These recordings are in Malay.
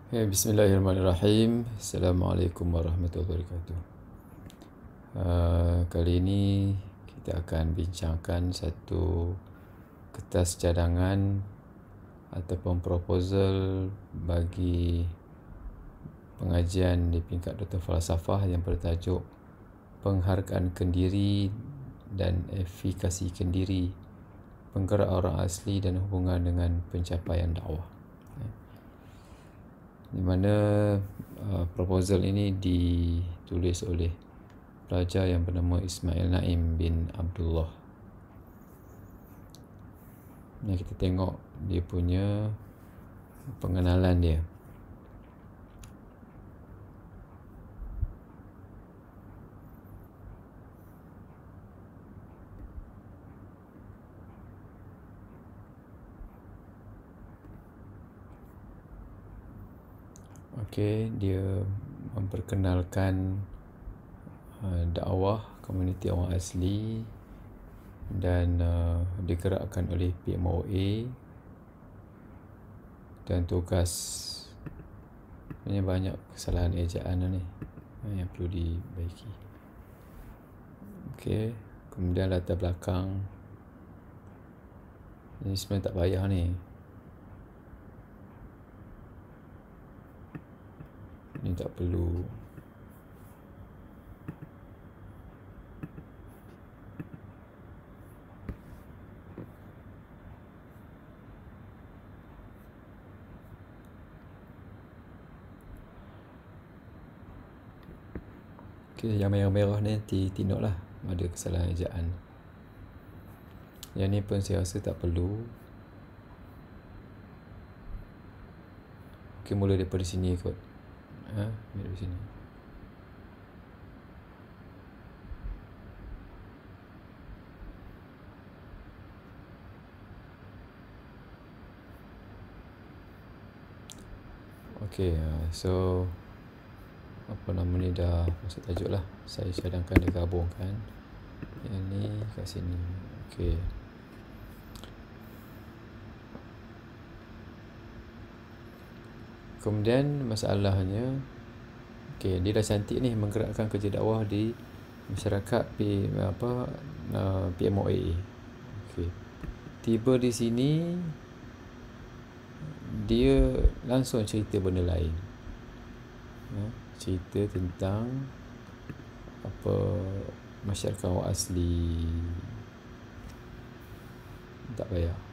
Bismillahirrahmanirrahim. Assalamualaikum warahmatullahi wabarakatuh. Kali ini kita akan bincangkan satu kertas cadangan ataupun proposal bagi pengajian di peringkat Doktor Falsafah yang bertajuk Penghargaan Kendiri dan Efikasi Kendiri, Penggerak Orang Asli dan Hubungan dengan Pencapaian Dakwah, di mana proposal ini ditulis oleh pelajar yang bernama Ismail Naim bin Abdullah. Ni kita tengok dia punya pengenalan dia. Okey, dia memperkenalkan dakwah komuniti orang asli dan digerakkan oleh PMOA, dan tugas ini banyak kesalahan ejaan ni yang perlu dibaiki. Okey, kemudian latar belakang ini sebenarnya tak payah ni. Ini tak perlu. Okey, yang merah-merah ni nanti tindaklah ada kesalahan ejaan. Yang ni pun saya rasa tak perlu. Okey, mula daripada sini kot. Dari sini. Okey, so apa nama ni dah masuk tajuk lah. Saya cadangkan dia gabungkan. Yang ni kat sini. Okey. Kemudian masalahnya, okey, dia dah cantik ni menggerakkan kerja dakwah di masyarakat PMOA. Okey. Tiba di sini dia langsung cerita benda lain. Cerita tentang apa masyarakat orang asli. Tak payah.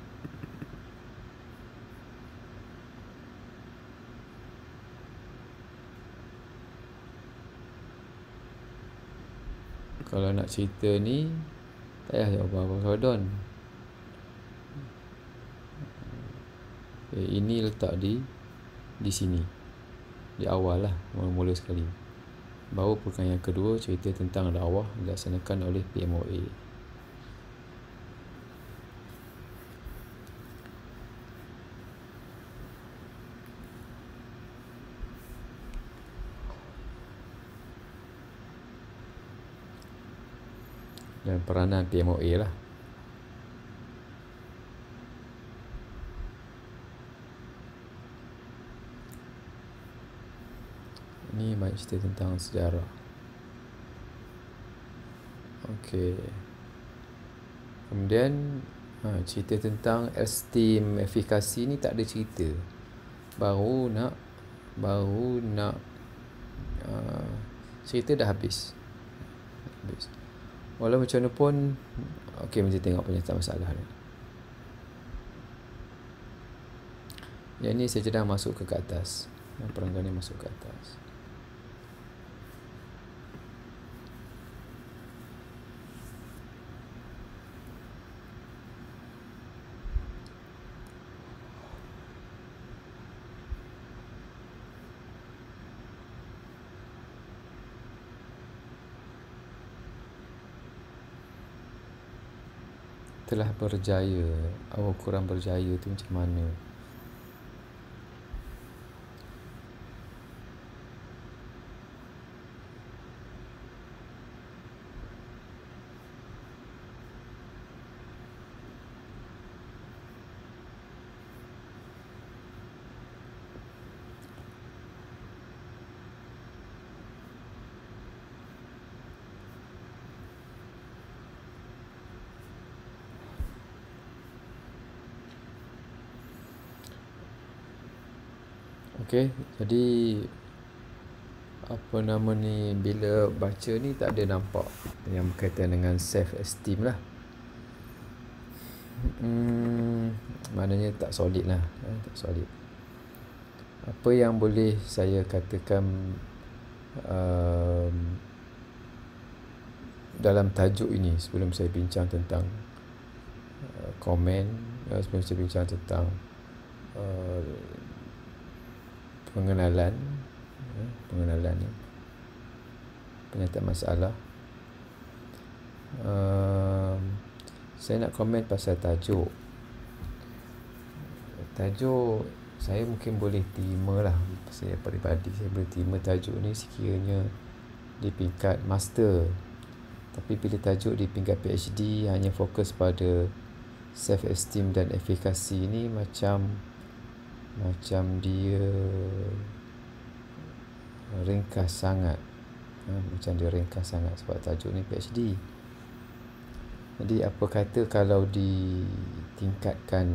Kalau nak cerita ni tak payah apa-apa Ramadan. Ini letak di sini, di awal lah, mula sekali. Baru perkara yang kedua, cerita tentang dakwah dilaksanakan oleh PMOA. Dan peranan PMOA lah. Ini banyak cerita tentang sejarah. Okey. Kemudian cerita tentang esteem efikasi ni tak ada cerita. Baru nak cerita dah habis. Walau macam mana pun, okey, mesti tengok penyataan masalah ni. Yang ni saya sedang masuk ke atas. Perangkat ni masuk ke atas. Telah berjaya. Awak kurang berjaya tu macam mana? Okey, jadi apa nama ni, bila baca ni tak ada nampak yang berkaitan dengan self esteem lah. Maknanya tak solid lah, tak solid. Apa yang boleh saya katakan dalam tajuk ini sebelum saya bincang tentang komen, sebelum saya bincang tentang pengenalan ni, penyataan masalah, saya nak komen pasal tajuk. Tajuk saya mungkin boleh terima lah, saya peribadi saya boleh terima tajuk ni sekiranya di peringkat master. Tapi bila tajuk di peringkat PhD hanya fokus pada self esteem dan efikasi ni, macam dia ringkas sangat. Sebab tajuk ni PhD. Jadi apa kata kalau ditingkatkan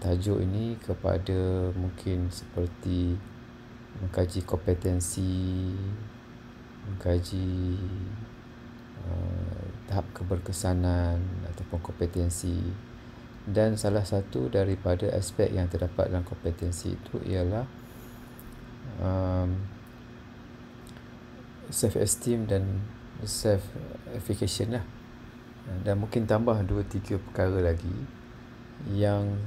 tajuk ini kepada mungkin seperti mengkaji kompetensi, mengkaji tahap keberkesanan ataupun kompetensi, dan salah satu daripada aspek yang terdapat dalam kompetensi itu ialah self esteem dan self efficacy lah, dan mungkin tambah 2-3 perkara lagi yang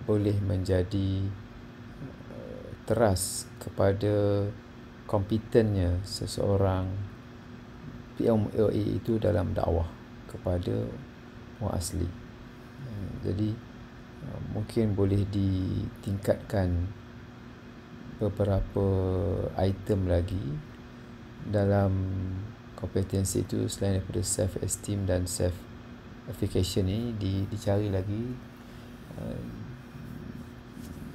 boleh menjadi teras kepada kompetennya seseorang PMOA itu dalam dakwah kepada orang asli. Jadi mungkin boleh ditingkatkan beberapa item lagi dalam kompetensi itu selain daripada self esteem dan self efficacy ni. Dicari lagi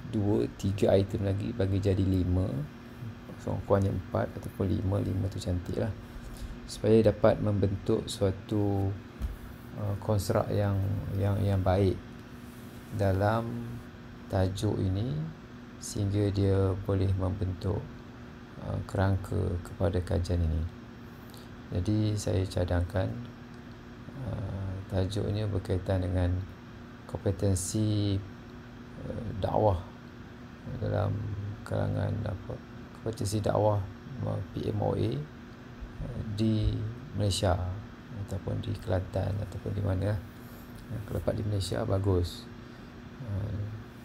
2-3 item lagi bagi jadi 5, so kurangnya 4 ataupun 5 tu cantik lah, supaya dapat membentuk suatu konstruk yang baik dalam tajuk ini, sehingga dia boleh membentuk kerangka kepada kajian ini. Jadi saya cadangkan tajuknya berkaitan dengan kompetensi dakwah dalam kalangan kompetensi dakwah PMOA di Malaysia ataupun di Kelantan ataupun di mana. Kalau dapat di Malaysia bagus,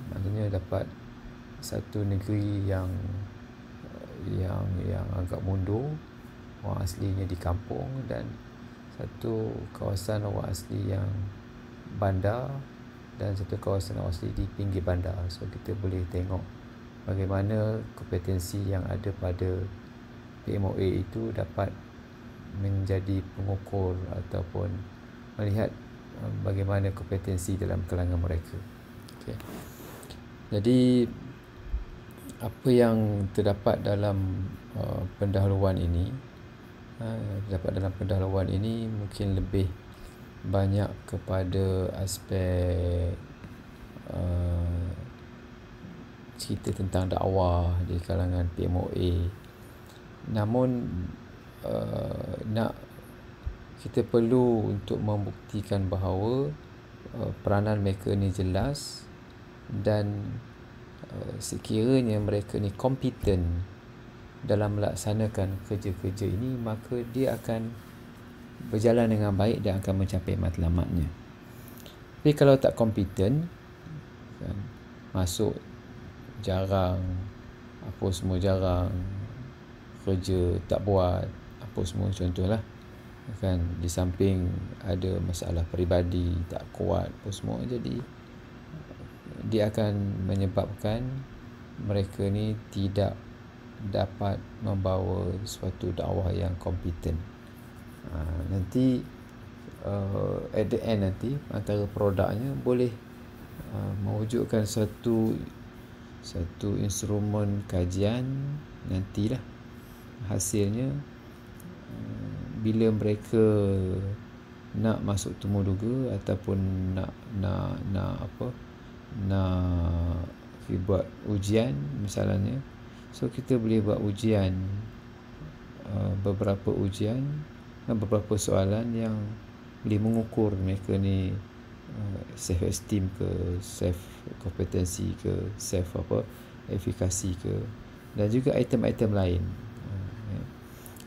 maknanya dapat satu negeri yang agak mundur, orang aslinya di kampung, dan satu kawasan orang asli yang bandar, dan satu kawasan orang asli di pinggir bandar. So kita boleh tengok bagaimana kompetensi yang ada pada PMOA itu dapat menjadi pengukur ataupun melihat bagaimana kompetensi dalam kalangan mereka. Okay. Jadi apa yang terdapat dalam pendahuluan ini, mungkin lebih banyak kepada aspek cerita tentang dakwah di kalangan PMOA. Namun kita perlu untuk membuktikan bahawa peranan mereka ni jelas, dan sekiranya mereka ni kompeten dalam melaksanakan kerja-kerja ini, maka dia akan berjalan dengan baik dan akan mencapai matlamatnya. Tapi kalau tak kompeten, kan, masuk jarang, apa semua jarang, kerja tak buat, apa semua contohlah, kan, di samping ada masalah peribadi tak kuat apa semua, jadi dia akan menyebabkan mereka ni tidak dapat membawa suatu dakwah yang kompeten. Nanti at the end nanti antara produknya boleh mewujudkan satu instrumen kajian. Nantilah hasilnya bila mereka nak masuk temu duga ataupun nak pergi buat ujian misalnya. So kita boleh buat ujian, beberapa ujian, beberapa soalan yang boleh mengukur mereka ni self esteem ke, self kompetensi ke, self efikasi ke, dan juga item-item lain.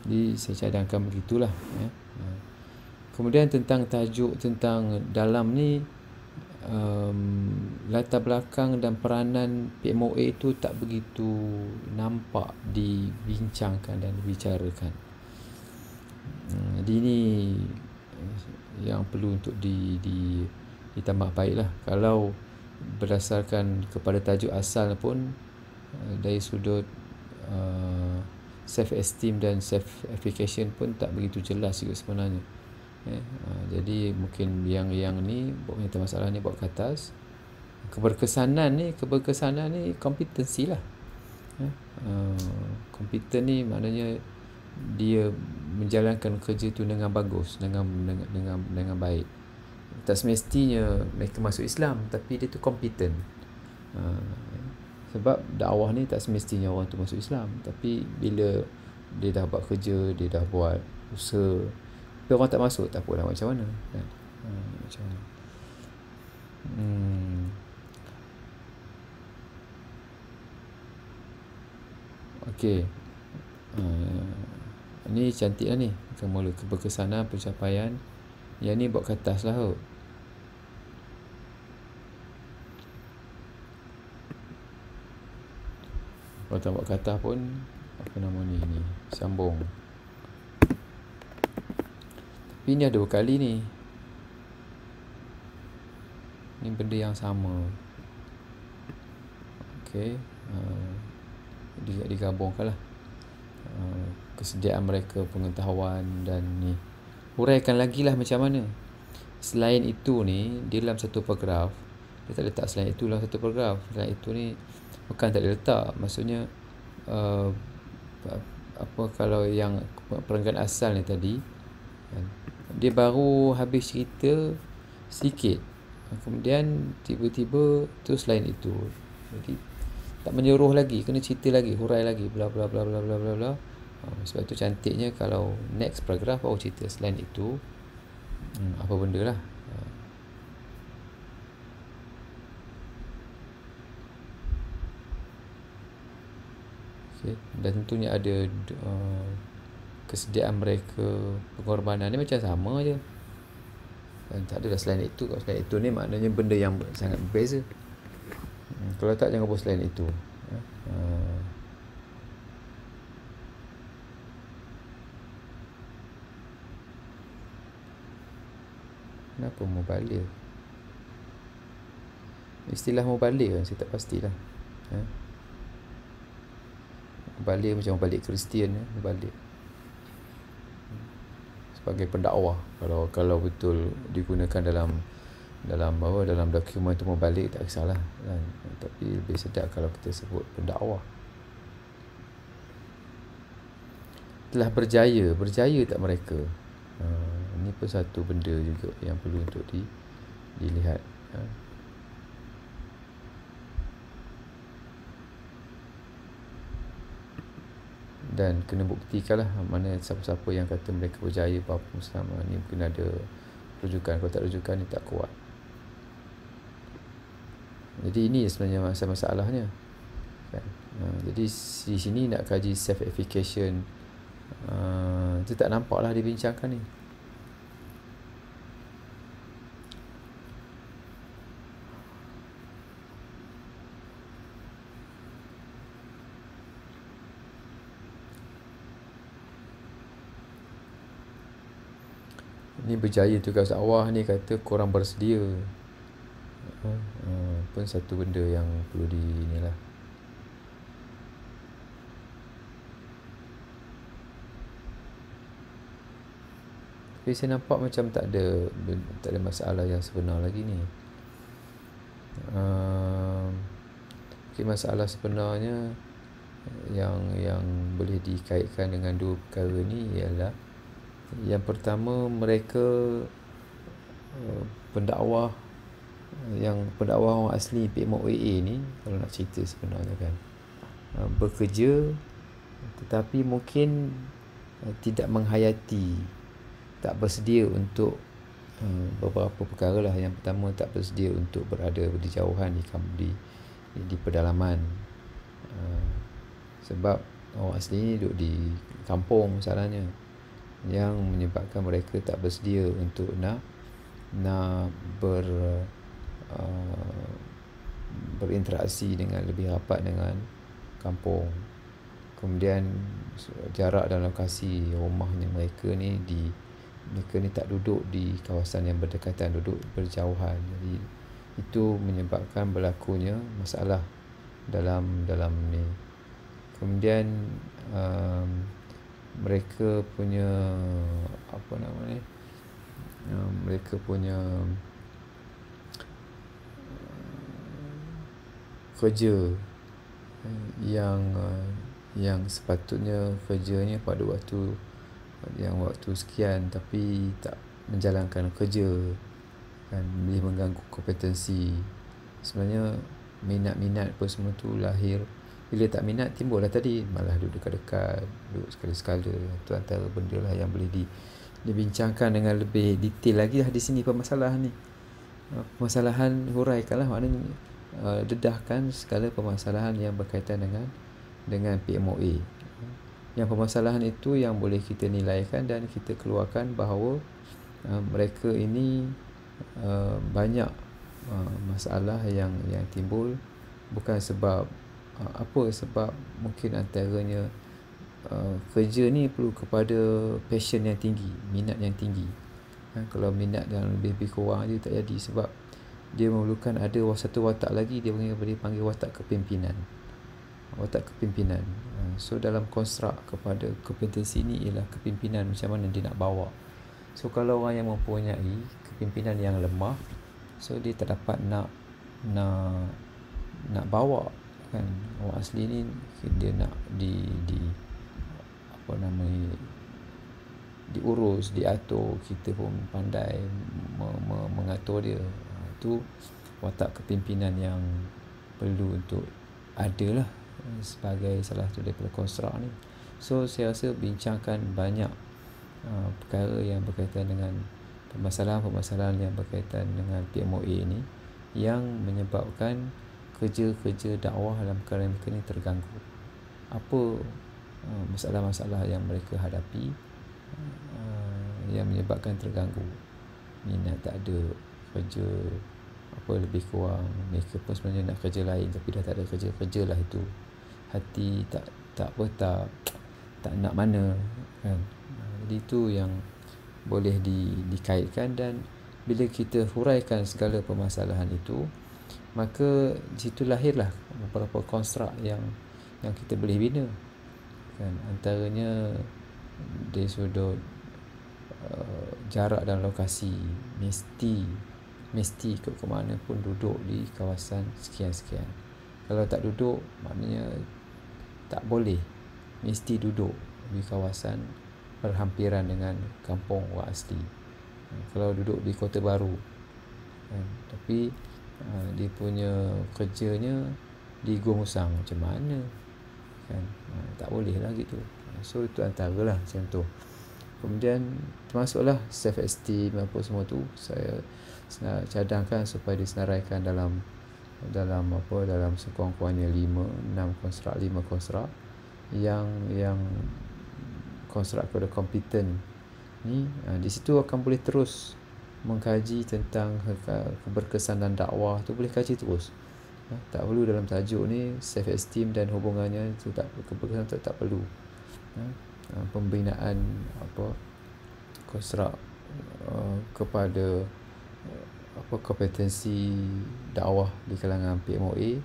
Jadi saya cadangkan begitulah. Kemudian tentang tajuk, tentang dalam ni, latar belakang dan peranan PMOA itu tak begitu nampak dibincangkan dan dibicarakan. Jadi ini yang perlu untuk ditambah baiklah. Kalau berdasarkan kepada tajuk asal pun, dari sudut self esteem dan self efficacy pun tak begitu jelas juga sebenarnya. Jadi mungkin yang ni punya masalah ni bawa ke atas. Keberkesanan ni kompetensi lah. Kompeten ni maknanya dia menjalankan kerja tu dengan bagus, dengan baik. Tak semestinya mereka masuk Islam, tapi dia tu kompeten. Sebab dakwah ni tak semestinya orang tu masuk Islam, tapi bila dia dah buat kerja, dia dah buat usaha, tapi orang tak masuk, tak apalah, macam mana kan? Macam mana? Okey. Ni cantik lah ni. Mula keberkesanan, pencapaian. Yang ni bawa ke atas lah kot. Kalau tak buat ke atas pun, apa nama ni, sambung. Tapi ni ada berkali ni. Ni benda yang sama. Okey. Digabungkan lah. Kesediaan mereka, pengetahuan dan ni. Huraikan lagi lah macam mana. Selain itu ni, dia dalam satu paragraf, dia tak letak selain itu dalam satu paragraf. Selain itu ni, bukan tak dia letak. Maksudnya, apa kalau yang perenggan asal ni tadi, dia baru habis cerita sikit, kemudian tiba-tiba tu selain itu. Jadi tak menyeluruh lagi, kena cerita lagi, hurai lagi, bla bla bla bla bla bla bla. Sebab tu cantiknya kalau next paragraph baru cerita selain itu apa benda lah. Okay. Dan tentunya ada kesediaan mereka, pengorbanan ni macam sama je. Dan tak adalah selain itu. Kalau selain itu ni maknanya benda yang sangat berbeza. Kalau tak, jangan buat selain itu. Kenapa mubaligh? Istilah mubaligh kan, saya tak pastilah. Mubaligh macam mubaligh Kristian, mubaligh sebagai pendakwah. Kalau betul digunakan dalam dokumen tu mubaligh, tak kisahlah kan? Tapi lebih sedap kalau kita sebut pendakwah. Telah berjaya tak mereka? Ini pun satu benda juga yang perlu untuk dilihat. Dan kena buktikan lah mana siapa-siapa yang kata mereka berjaya apa Muslim ni, mungkin ada rujukan. Kalau tak rujukan, ni tak kuat. Jadi ini sebenarnya masalahnya kan? Jadi di sini nak kaji self-effication, itu tak nampak lah dibincangkan ni. Ni berjaya tugas dakwah ni kata korang bersedia. Pun satu benda yang perlu inilah. Tapi saya nampak macam tak ada masalah yang sebenar lagi ni. Masalah sebenarnya yang boleh dikaitkan dengan dua perkara ni ialah, yang pertama, mereka pendakwah yang pendakwah orang asli PMOAA ni, kalau nak cerita sebenarnya kan, bekerja tetapi mungkin tidak menghayati, tak bersedia untuk beberapa perkara lah. Yang pertama, tak bersedia untuk berada di jauhan di pedalaman, sebab orang asli ni duduk di kampung masalahnya, yang menyebabkan mereka tak bersedia untuk nak berinteraksi dengan lebih rapat dengan kampung. Kemudian jarak dan lokasi rumahnya mereka ni tak duduk di kawasan yang berdekatan, duduk berjauhan. Jadi itu menyebabkan berlakunya masalah dalam ni. Kemudian mereka punya mereka punya kerja yang sepatutnya kerjanya pada waktu sekian, tapi tak menjalankan kerja kan, boleh mengganggu kompetensi. Sebenarnya minat-minat apa semua tu lahir. Bila tak minat, timbullah tadi malah duduk dekat-dekat, duduk sekali-sekala. Itu antara benda lah yang boleh dibincangkan dengan lebih detail lagi lah di sini permasalahan ni. Permasalahan huraikanlah, maknanya dedahkan segala permasalahan yang berkaitan dengan PMOA. Yang permasalahan itu yang boleh kita nilaikan dan kita keluarkan bahawa mereka ini banyak masalah yang timbul bukan sebab sebab mungkin antaranya kerja ni perlu kepada passion yang tinggi, minat yang tinggi. Kalau minat dan lebih kurang je tak jadi, sebab dia memerlukan ada satu watak lagi, dia panggil watak kepimpinan. So dalam konstruk kepada kompetensi ni ialah kepimpinan, macam mana dia nak bawa. So kalau orang yang mempunyai kepimpinan yang lemah, so dia tak dapat nak bawa kan. Orang asli ni dia nak diurus, diatur, kita pun pandai mengatur dia. Itu watak kepimpinan yang perlu untuk ada lah sebagai salah satu daripada konstruk ni. So saya rasa bincangkan banyak perkara yang berkaitan dengan permasalahan-permasalahan yang berkaitan dengan PMOA ni, yang menyebabkan kerja-kerja dakwah dalam perkara mereka ni terganggu. Apa masalah-masalah yang mereka hadapi yang menyebabkan terganggu? Minat tak ada, kerja lebih kurang. Mereka pun sebenarnya nak kerja lain, tapi dah tak ada kerja lah itu. Hati tak nak mana kan. Jadi itu yang boleh dikaitkan, dan bila kita huraikan segala permasalahan itu, maka di situ lahirlah beberapa konstruk yang kita boleh bina kan. Antaranya dari sudut jarak dan lokasi, mesti ke mana pun duduk di kawasan sekian-sekian. Kalau tak duduk, maknanya tak boleh, mesti duduk di kawasan berhampiran dengan kampung orang asli. Kalau duduk di Kota Baru kan, tapi dia punya kerjanya di Gua Musang, macam mana kan? Tak boleh lah gitu. So itu antaralah contoh. Kemudian termasuklah self esteem apa semua tu, saya cadangkan supaya disenaraikan dalam sekurang-kurangnya 5 konstruk yang konstruk kepada kompeten ni. Di situ akan boleh terus mengkaji tentang keberkesanan dakwah tu, boleh kaji terus. Tak perlu dalam tajuk ni self esteem dan hubungannya tu, keberkesanan tak perlu. Pembinaan konstruk kepada kompetensi dakwah di kalangan PMOA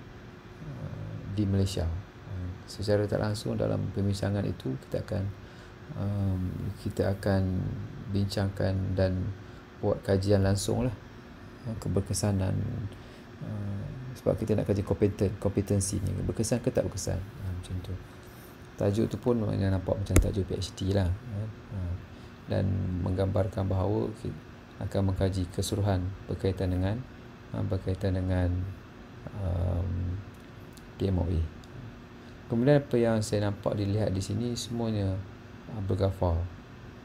di Malaysia. Secara tak langsung dalam perbincangan itu kita akan bincangkan dan buat kajian langsung lah keberkesanan, sebab kita nak kaji kompetensi ni, berkesan ke tak berkesan, macam tu. Tajuk tu pun nampak macam tajuk PhD lah, dan menggambarkan bahawa kita akan mengkaji keseluruhan berkaitan dengan berkaitan dengan PMOA. Kemudian apa yang saya nampak dilihat di sini semuanya bergafar.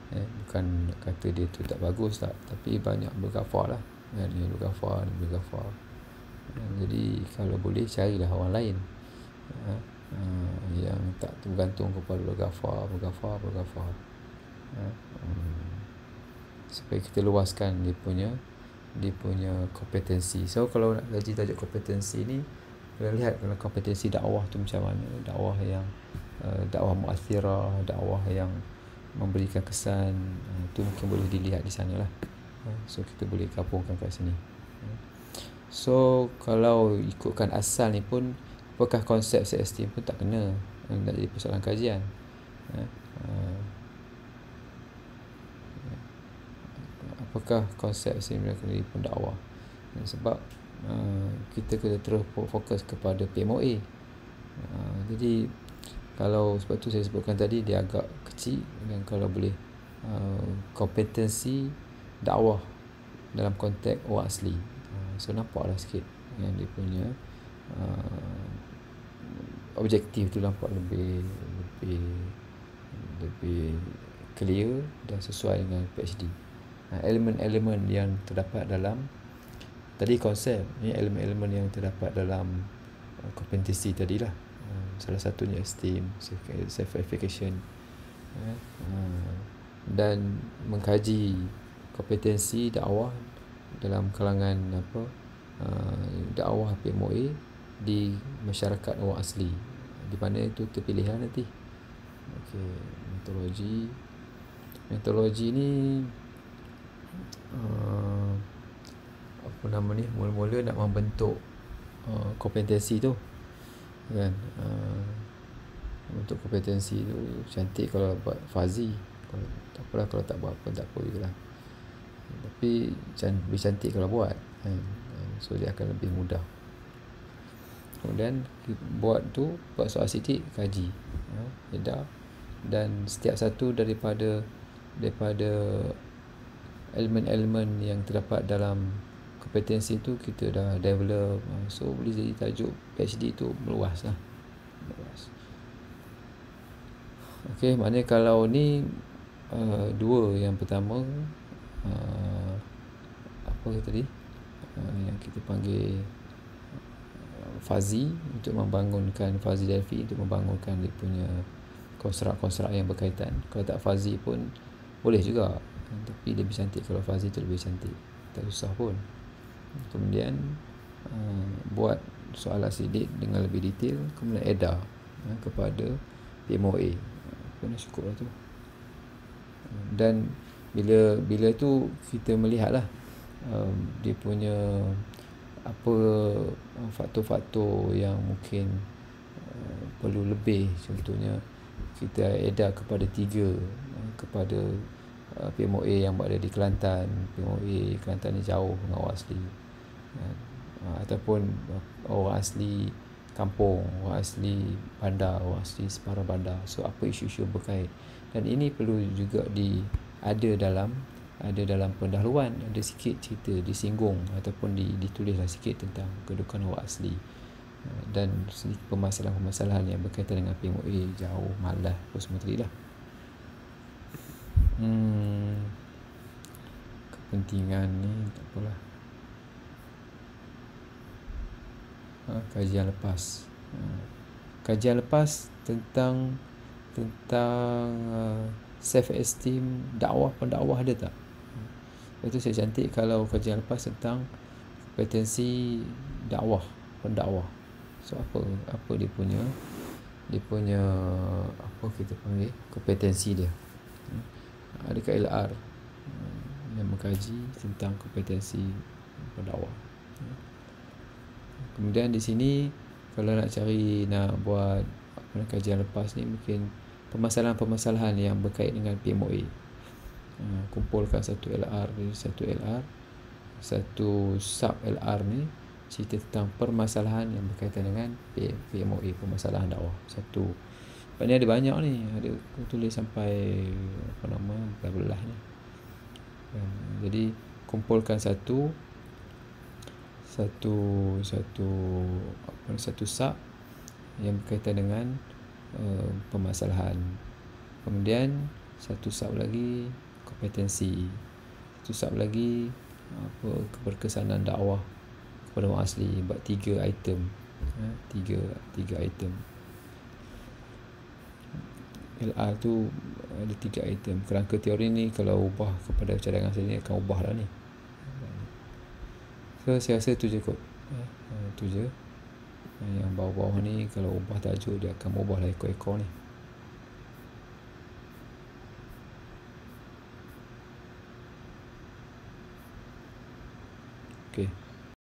Bukan kata dia tu tak bagus tak, tapi banyak bergafar lah. Ni bergafar, ni bergafar. Jadi kalau boleh carilah orang lain yang tak tergantung kepada bergafar. Supaya kita luaskan dia punya kompetensi. So kalau nak kaji tajuk kompetensi ni, kita lihat kalau kompetensi dakwah tu macam mana. Dakwah yang dakwah muathirah, dakwah yang memberikan kesan, tu mungkin boleh dilihat di sana lah. So kita boleh gabungkan kat sini. So kalau ikutkan asal ni pun, apakah konsep self-esteem pun tak kena nak jadi persoalan kajian. Apakah konsep self-esteem pun dakwah. Sebab kita kena terus fokus kepada PMOA. Jadi kalau sebab tu saya sebutkan tadi dia agak kecil, dan kalau boleh kompetensi dakwah dalam konteks orang asli. So nampaklah sikit yang dia punya objektif tu nampak lebih clear dan sesuai dengan PhD. Elemen-elemen yang terdapat dalam tadi konsep ni, elemen-elemen yang terdapat dalam kompetensi tadilah. Salah satunya esteem, self-verification, dan mengkaji kompetensi dakwah dalam kalangan dakwah PMOA di masyarakat orang asli, di mana itu terpilihan nanti. Metodologi ni mula-mula nak membentuk kompetensi tu kan. Untuk kompetensi tu cantik kalau buat fuzzy, kalau tak apalah, kalau tak buat pun tak apa juga lah. Tapi lebih cantik kalau buat kan. So dia akan lebih mudah. Kemudian buat soal sidik, kaji edah, dan setiap satu daripada elemen-elemen yang terdapat dalam kompetensi tu kita dah develop. So boleh jadi tajuk PhD tu meluas lah. Maknanya kalau ni dua, yang pertama apa tadi yang kita panggil fuzzy, untuk membangunkan fuzzy Delphi, untuk membangunkan dia punya konstruk-konstruk yang berkaitan. Kalau tak fuzzy pun boleh juga, tapi lebih cantik kalau fuzzy tu lebih cantik, tak susah pun. Kemudian buat soalan sidik dengan lebih detail, kemudian edah kepada PMOA. Pun cukup lah tu. Dan bila tu kita melihatlah dia punya apa faktor-faktor yang mungkin perlu lebih. Contohnya kita edah kepada 3 kepada PMOA yang berada di Kelantan. PMOA Kelantan ni jauh dengan orang asli, ataupun orang asli kampung, orang asli bandar, orang asli separuh bandar. So apa isu-isu berkait, dan ini perlu juga ada dalam pendahuluan, ada sikit cerita disinggung ataupun ditulislah sikit tentang kedudukan orang asli, dan permasalahan-permasalahan yang berkaitan dengan PMOA, jauh, malas, apa semua tadi lah. Kepentingan ni tak apalah. Kajian lepas tentang self-esteem dakwah, pendakwah ada tak? Itu saya cantik kalau kajian lepas tentang kompetensi dakwah, pendakwah. So apa dia punya apa kita panggil kompetensi dia. Adakah LR yang mengkaji tentang kompetensi pendakwah. Kemudian di sini kalau nak buat kajian lepas ni, mungkin permasalahan-permasalahan yang berkait dengan PMOA. Kumpulkan satu LR, satu sub LR ni cerita tentang permasalahan yang berkaitan dengan PMOA, permasalahan dakwah. Satu. Sebab ni ada banyak ni, ada tulis sampai belah ni. Jadi kumpulkan satu satu sub yang berkaitan dengan permasalahan. Kemudian satu sub lagi kompetensi, satu sub lagi keberkesanan dakwah kepada orang asli. Buat 3 item, tiga item. LR tu ada 3 item. Kerangka teori ni kalau ubah kepada cadangan asli ni akan ubah lah ni. So saya rasa tu je kot. Tu je. Yang bawah-bawah ni kalau ubah tajuk dia akan ubah lah ekor-ekor ni. Okay.